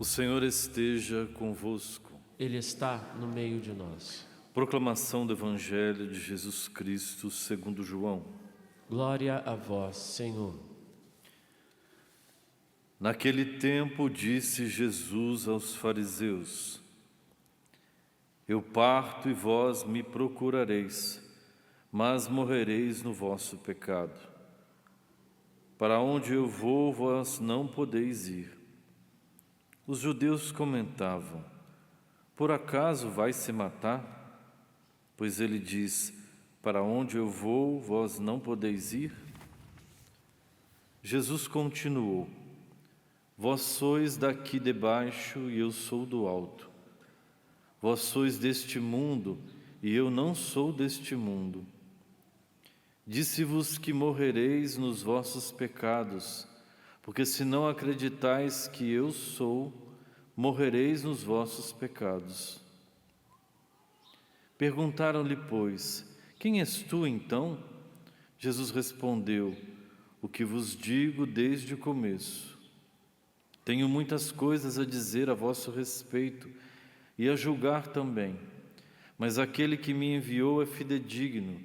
O Senhor esteja convosco. Ele está no meio de nós. Proclamação do Evangelho de Jesus Cristo segundo João. Glória a vós, Senhor. Naquele tempo disse Jesus aos fariseus: Eu parto e vós me procurareis, mas morrereis no vosso pecado. Para onde eu vou, vós não podeis ir. Os judeus comentavam: Por acaso vai se matar? Pois ele diz: Para onde eu vou, vós não podeis ir? Jesus continuou: Vós sois daqui de baixo e eu sou do alto. Vós sois deste mundo e eu não sou deste mundo. Disse-vos que morrereis nos vossos pecados, porque se não acreditais que eu sou, morrereis nos vossos pecados. Perguntaram-lhe, pois, quem és tu, então? Jesus respondeu: O que vos digo desde o começo. Tenho muitas coisas a dizer a vosso respeito e a julgar também, mas aquele que me enviou é fidedigno,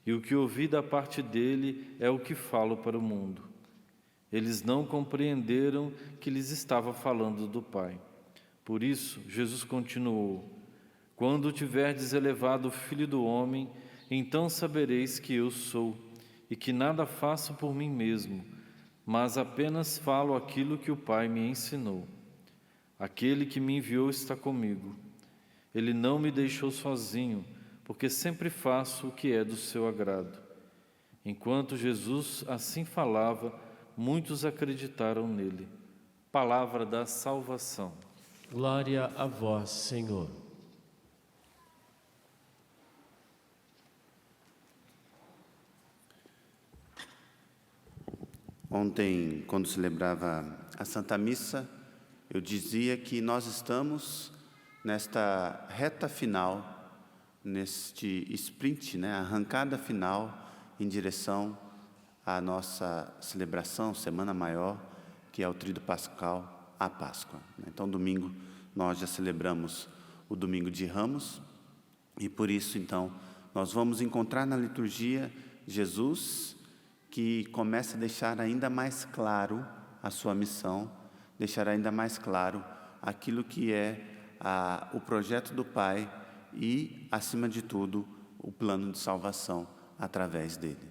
e o que ouvi da parte dele é o que falo para o mundo. Eles não compreenderam que lhes estava falando do Pai. Por isso, Jesus continuou: Quando tiverdes elevado o Filho do Homem, então sabereis que eu sou, e que nada faço por mim mesmo, mas apenas falo aquilo que o Pai me ensinou. Aquele que me enviou está comigo. Ele não me deixou sozinho, porque sempre faço o que é do seu agrado. Enquanto Jesus assim falava, muitos acreditaram nele. Palavra da salvação. Glória a vós, Senhor. Ontem, quando celebrava a Santa Missa, eu dizia que nós estamos nesta reta final, neste sprint, a arrancada final em direção à nossa celebração, Semana Maior, que é o Tríduo Pascal, a Páscoa. Então, domingo, nós já celebramos o Domingo de Ramos e, por isso, então, nós vamos encontrar na liturgia Jesus, que começa a deixar ainda mais claro a sua missão, deixar ainda mais claro aquilo que é o projeto do Pai e, acima de tudo, o plano de salvação através dele.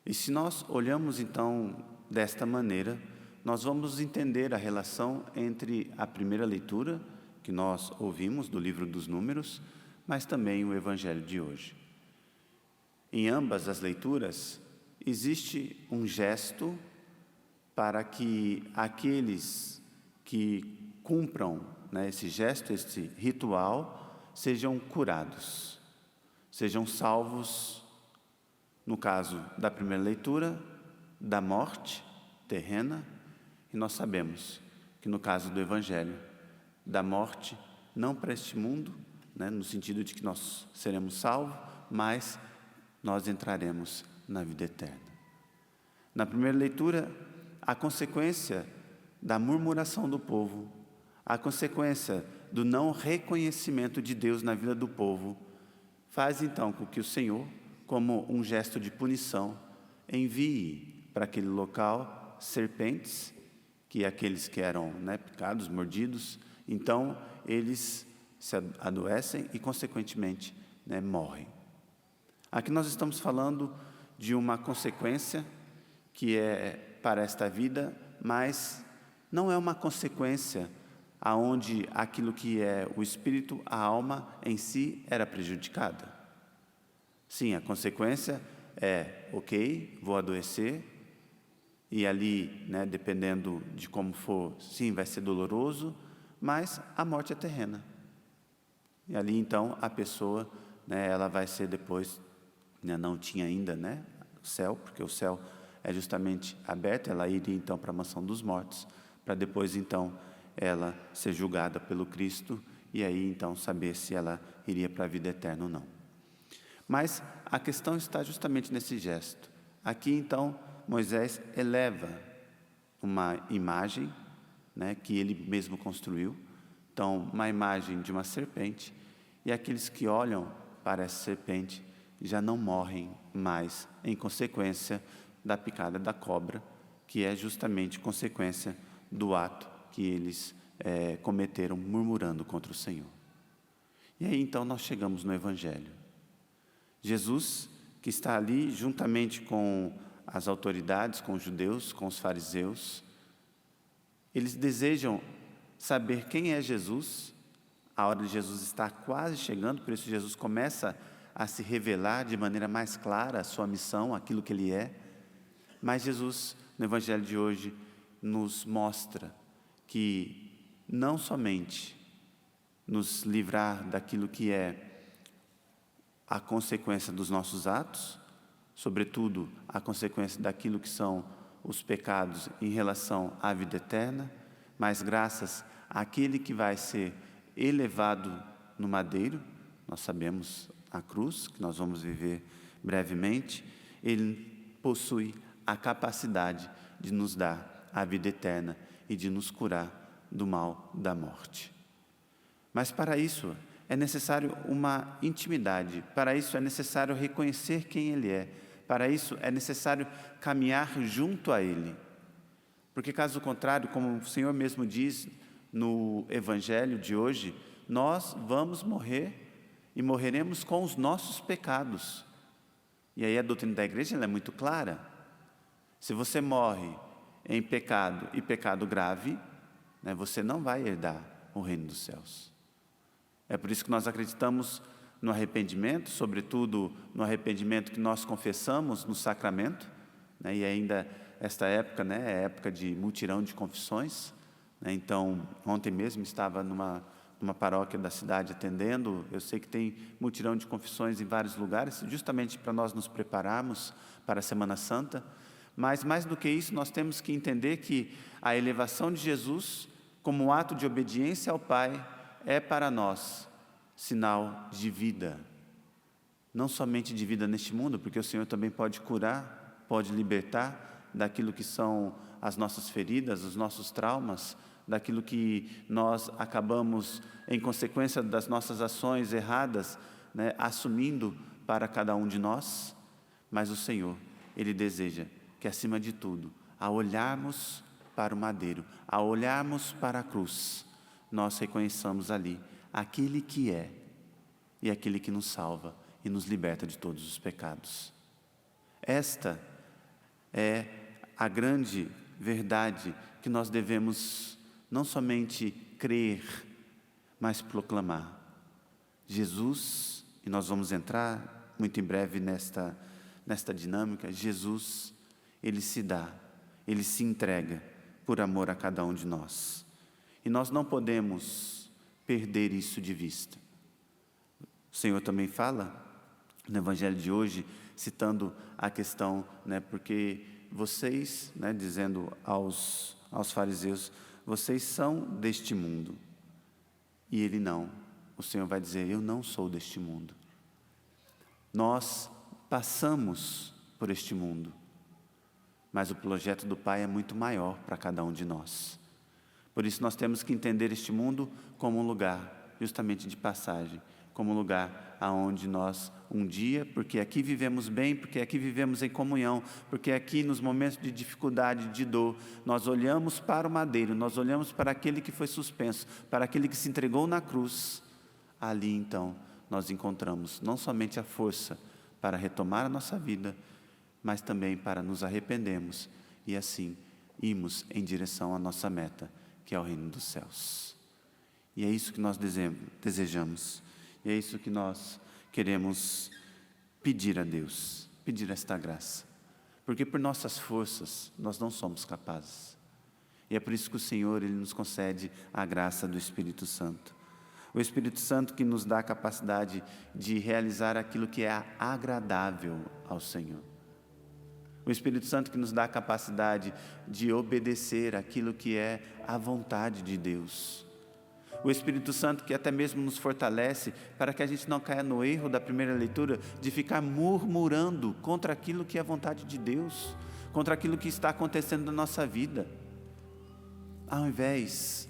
E se nós olhamos, então, desta maneira, nós vamos entender a relação entre a primeira leitura, que nós ouvimos do livro dos Números, mas também o Evangelho de hoje. Em ambas as leituras, existe um gesto para que aqueles que cumpram esse gesto, esse ritual, sejam curados, sejam salvos, no caso da primeira leitura, da morte terrena, e nós sabemos que no caso do Evangelho, da morte, não para este mundo, no sentido de que nós seremos salvos, mas nós entraremos na vida eterna. Na primeira leitura, a consequência da murmuração do povo, a consequência do não reconhecimento de Deus na vida do povo, faz então com que o Senhor, como um gesto de punição, envie para aquele local serpentes, que aqueles que eram picados, mordidos, então eles se adoecem e, consequentemente, morrem. Aqui nós estamos falando de uma consequência que é para esta vida, mas não é uma consequência aonde aquilo que é o espírito, a alma em si era prejudicada. Sim, a consequência é, ok, vou adoecer, e ali, dependendo de como for, sim, vai ser doloroso, mas a morte é terrena. E ali, então, a pessoa, ela vai ser depois, não tinha ainda, o céu, porque o céu é justamente aberto, ela iria, então, para a mansão dos mortos, para depois, então, ela ser julgada pelo Cristo, e aí, então, saber se ela iria para a vida eterna ou não. Mas a questão está justamente nesse gesto. Aqui, então, Moisés eleva uma imagem né, que ele mesmo construiu. Então, uma imagem de uma serpente, e aqueles que olham para essa serpente já não morrem mais em consequência da picada da cobra, que é justamente consequência do ato que eles cometeram murmurando contra o Senhor. E aí então nós chegamos no Evangelho. Jesus, que está ali juntamente com as autoridades, com os judeus, com os fariseus, eles desejam saber quem é Jesus. A hora de Jesus está quase chegando, por isso Jesus começa a se revelar de maneira mais clara a sua missão, aquilo que ele é. Mas Jesus, no Evangelho de hoje, nos mostra que não somente nos livrar daquilo que é a consequência dos nossos atos, sobretudo a consequência daquilo que são os pecados em relação à vida eterna, mas graças àquele que vai ser elevado no madeiro, nós sabemos a cruz, que nós vamos viver brevemente, ele possui a capacidade de nos dar a vida eterna e de nos curar do mal da morte. Mas para isso é necessário uma intimidade, para isso é necessário reconhecer quem Ele é, para isso é necessário caminhar junto a Ele. Porque caso contrário, como o Senhor mesmo diz no Evangelho de hoje, nós vamos morrer e morreremos com os nossos pecados. E aí a doutrina da igreja ela é muito clara. Se você morre em pecado e pecado grave, né, você não vai herdar o reino dos céus. É por isso que nós acreditamos no arrependimento, sobretudo no arrependimento que nós confessamos no sacramento, né, e ainda esta época, né, é época de mutirão de confissões, né, então ontem mesmo estava numa paróquia da cidade atendendo, eu sei que tem mutirão de confissões em vários lugares, justamente para nós nos prepararmos para a Semana Santa, mas mais do que isso, nós temos que entender que a elevação de Jesus, como um ato de obediência ao Pai, é para nós sinal de vida, não somente de vida neste mundo, porque o Senhor também pode curar, pode libertar daquilo que são as nossas feridas, os nossos traumas, daquilo que nós acabamos, em consequência das nossas ações erradas, né, assumindo para cada um de nós. Mas o Senhor, Ele deseja que, acima de tudo, ao olharmos para o madeiro, ao olharmos para a cruz, nós reconheçamos ali aquele que é e aquele que nos salva e nos liberta de todos os pecados. Esta é a grande verdade que nós devemos não somente crer, mas proclamar. Jesus, e nós vamos entrar muito em breve nesta dinâmica, Jesus, Ele se dá, Ele se entrega por amor a cada um de nós. E nós não podemos perder isso de vista. O Senhor também fala no Evangelho de hoje, citando a questão, né, porque vocês, né, dizendo aos fariseus, vocês são deste mundo. E ele não. O Senhor vai dizer, eu não sou deste mundo. Nós passamos por este mundo, mas o projeto do Pai é muito maior para cada um de nós. Por isso nós temos que entender este mundo como um lugar justamente de passagem, como um lugar aonde nós um dia, porque aqui vivemos bem, porque aqui vivemos em comunhão, porque aqui nos momentos de dificuldade, de dor, nós olhamos para o madeiro, nós olhamos para aquele que foi suspenso, para aquele que se entregou na cruz. Ali então nós encontramos não somente a força para retomar a nossa vida, mas também para nos arrependermos e assim irmos em direção à nossa meta, que é o reino dos céus. E é isso que nós desejamos, e é isso que nós queremos pedir a Deus, pedir esta graça, porque por nossas forças nós não somos capazes, e é por isso que o Senhor Ele nos concede a graça do Espírito Santo, o Espírito Santo que nos dá a capacidade de realizar aquilo que é agradável ao Senhor. O Espírito Santo que nos dá a capacidade de obedecer aquilo que é a vontade de Deus. O Espírito Santo que até mesmo nos fortalece para que a gente não caia no erro da primeira leitura de ficar murmurando contra aquilo que é a vontade de Deus, contra aquilo que está acontecendo na nossa vida. ao invés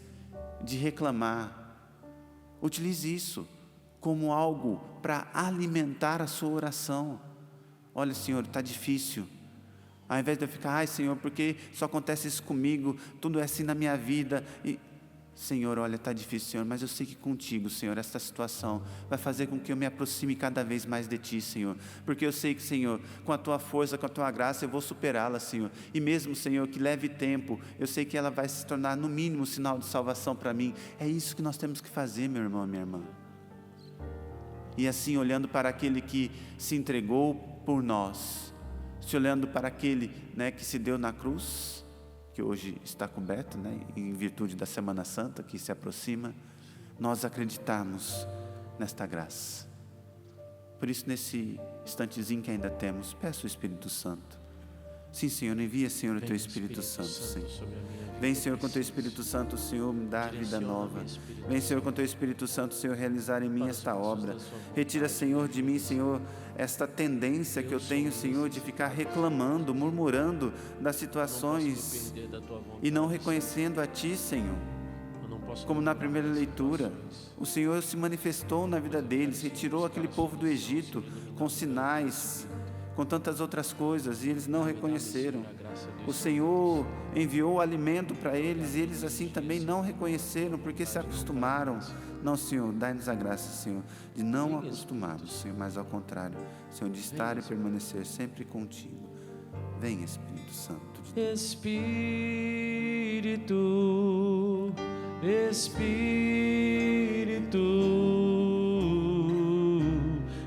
de reclamar, utilize isso como algo para alimentar a sua oração. Olha, Senhor, está difícil. Ao invés de eu ficar, ai Senhor, porque só acontece isso comigo, tudo é assim na minha vida. Senhor, olha, está difícil, Senhor, mas eu sei que contigo, Senhor, esta situação vai fazer com que eu me aproxime cada vez mais de Ti, Senhor, porque eu sei que, Senhor, com a Tua força, com a Tua graça, eu vou superá-la, Senhor, e mesmo, Senhor, que leve tempo, eu sei que ela vai se tornar, no mínimo, sinal de salvação para mim. É isso que nós temos que fazer, meu irmão, minha irmã. E assim, olhando para aquele que se entregou por nós, se olhando para aquele, né, que se deu na cruz, que hoje está coberto, né, em virtude da Semana Santa que se aproxima, nós acreditamos nesta graça. Por isso, nesse instantezinho que ainda temos, peço o Espírito Santo. Sim, Senhor, envia, Senhor, o Teu Espírito Santo, Senhor. Vem, Senhor, com o Teu Espírito Santo, Senhor, me dá vida nova. Vem, Senhor, com o Teu Espírito Santo, Senhor, realizar em mim esta obra. Retira, Senhor, de mim, Senhor, esta tendência que eu tenho, Senhor, de ficar reclamando, murmurando das situações e não reconhecendo a Ti, Senhor. Como na primeira leitura, o Senhor se manifestou na vida deles, retirou aquele povo do Egito com sinais, com tantas outras coisas, e eles não reconheceram. O Senhor enviou alimento para eles, e eles assim também não reconheceram, porque se acostumaram. Não, Senhor, dai-nos a graça, Senhor, de não acostumarmos, Senhor, mas ao contrário, Senhor, de estar e permanecer sempre contigo. Vem, Espírito Santo de Deus.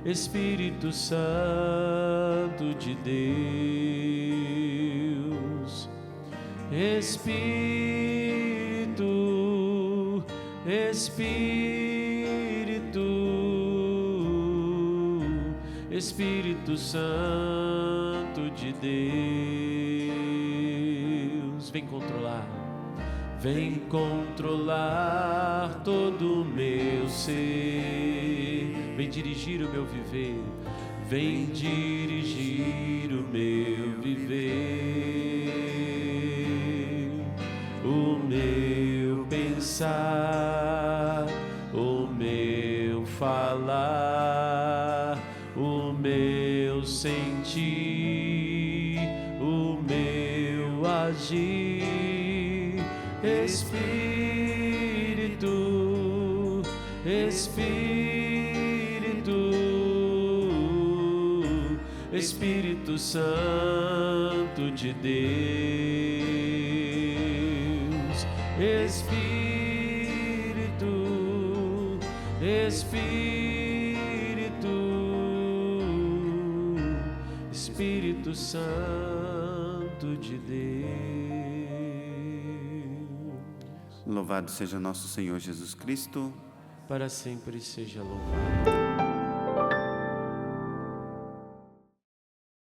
Espírito Santo de Deus, Espírito Santo de Deus, vem controlar todo o meu ser, vem dirigir o meu viver, vem dirigir o meu viver, o meu pensar, o meu falar, o meu sentir, o meu agir. Espírito Santo de Deus, Espírito Santo de Deus. Louvado seja nosso Senhor Jesus Cristo. Para sempre seja louvado.